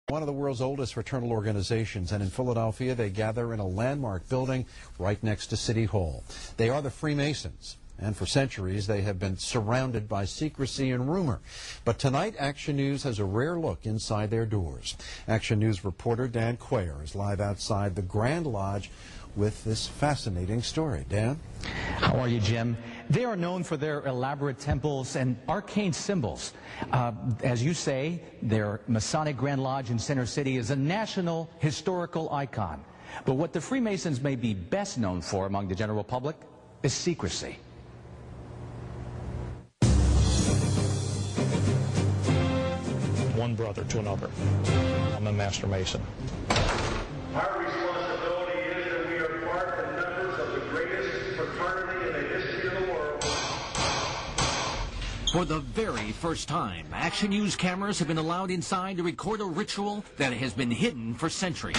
One of the world's oldest fraternal organizations, and in Philadelphia they gather in a landmark building right next to City Hall. They are the Freemasons, and for centuries they have been surrounded by secrecy and rumor. But tonight Action News has a rare look inside their doors. Action News reporter Dan Quayer is live outside the Grand Lodge with this fascinating story. Dan? How are you, Jim? They are known for their elaborate temples and arcane symbols. As you say, their Masonic Grand Lodge in Center City is a national historical icon. But what the Freemasons may be best known for among the general public is secrecy. One brother to another. I'm a Master Mason. Our responsibility is that we are part and members of the greatest fraternity in the history of the world. For the very first time, Action News cameras have been allowed inside to record a ritual that has been hidden for centuries.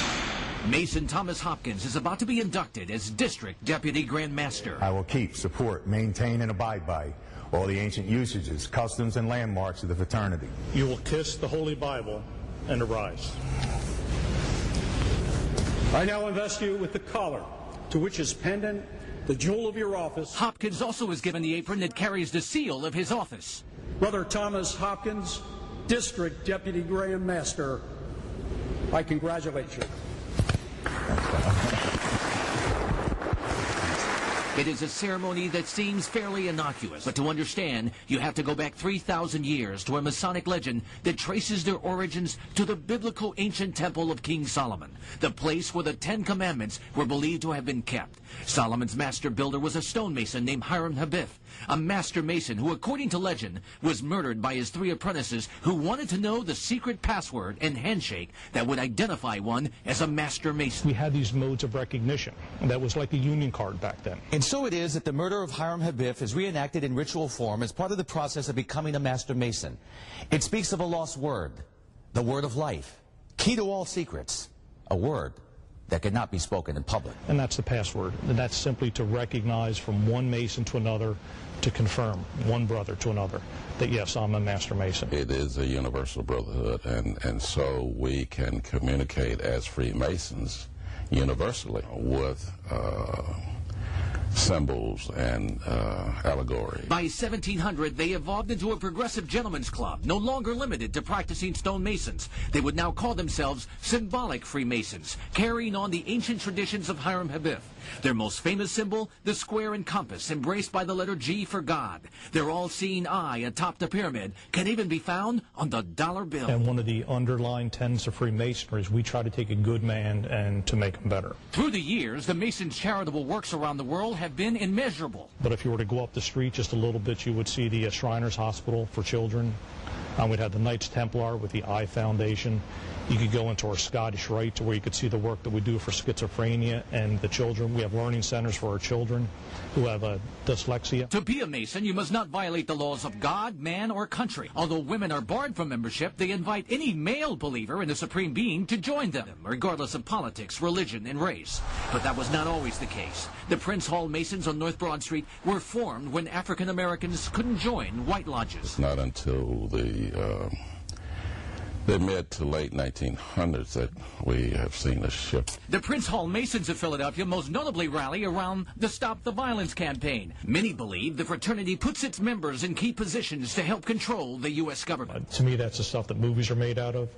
Mason Thomas Hopkins is about to be inducted as District Deputy Grand Master. I will keep, support, maintain, and abide by all the ancient usages, customs, and landmarks of the fraternity. You will kiss the Holy Bible and arise. I now invest you with the collar, to which is pendant the jewel of your office. Hopkins also is given the apron that carries the seal of his office. Brother Thomas Hopkins, District Deputy Grand Master, I congratulate you. It is a ceremony that seems fairly innocuous, but to understand, you have to go back 3,000 years to a Masonic legend that traces their origins to the biblical ancient temple of King Solomon, the place where the 10 Commandments were believed to have been kept. Solomon's master builder was a stonemason named Hiram Habith, a master mason who, according to legend, was murdered by his 3 apprentices who wanted to know the secret password and handshake that would identify one as a master mason. We had these modes of recognition, and that was like the Union card back then. And so it is that the murder of Hiram Habith is reenacted in ritual form as part of the process of becoming a Master Mason. It speaks of a lost word, the word of life, key to all secrets, a word that could not be spoken in public. And that's the password. And that's simply to recognize from one Mason to another, to confirm one brother to another that yes, I'm a Master Mason. It is a universal brotherhood, and so we can communicate as Freemasons universally with symbols and allegory. By 1700, they evolved into a progressive gentlemen's club, no longer limited to practicing stonemasons. They would now call themselves symbolic Freemasons, carrying on the ancient traditions of Hiram Habith. Their most famous symbol, the square and compass, embraced by the letter G for God. Their all-seeing eye atop the pyramid can even be found on the dollar bill. And one of the underlying tenets of Freemasonry is we try to take a good man and to make him better. Through the years, the Masons' charitable works around the world have been immeasurable. But if you were to go up the street just a little bit, you would see the Shriners Hospital for Children. We'd have the Knights Templar with the Eye Foundation. You could go into our Scottish Rite where you could see the work that we do for schizophrenia and the children. We have learning centers for our children who have dyslexia. To be a Mason, you must not violate the laws of God, man, or country. Although women are barred from membership, they invite any male believer in the Supreme Being to join them, regardless of politics, religion, and race. But that was not always the case. The Prince Hall Masons on North Broad Street were formed when African Americans couldn't join white lodges. It's not until the mid to late 1900s that we have seen a shift. The Prince Hall Masons of Philadelphia most notably rally around the Stop the Violence campaign. Many believe the fraternity puts its members in key positions to help control the U.S. government. To me, that's the stuff that movies are made out of.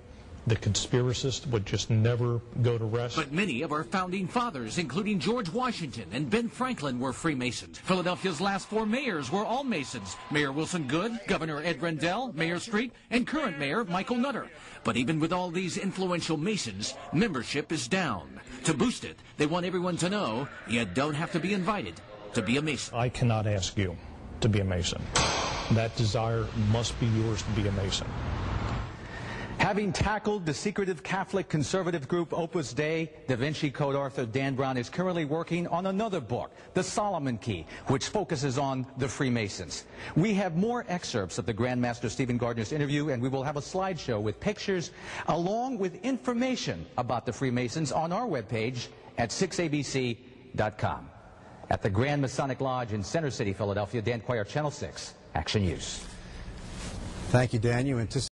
The conspiracists would just never go to rest. But many of our founding fathers, including George Washington and Ben Franklin, were Freemasons. Philadelphia's last 4 mayors were all Masons. Mayor Wilson Goode, Governor Ed Rendell, Mayor Street, and current Mayor Michael Nutter. But even with all these influential Masons, membership is down. To boost it, they want everyone to know you don't have to be invited to be a Mason. I cannot ask you to be a Mason. That desire must be yours to be a Mason. Having tackled the secretive Catholic conservative group Opus Dei, Da Vinci Code author Dan Brown is currently working on another book, The Solomon Key, which focuses on the Freemasons. We have more excerpts of the Grand Master Stephen Gardner's interview, and we will have a slideshow with pictures along with information about the Freemasons on our webpage at 6abc.com. At the Grand Masonic Lodge in Center City, Philadelphia, Dan Quayer, Channel 6, Action News. Thank you, Dan. You anticipate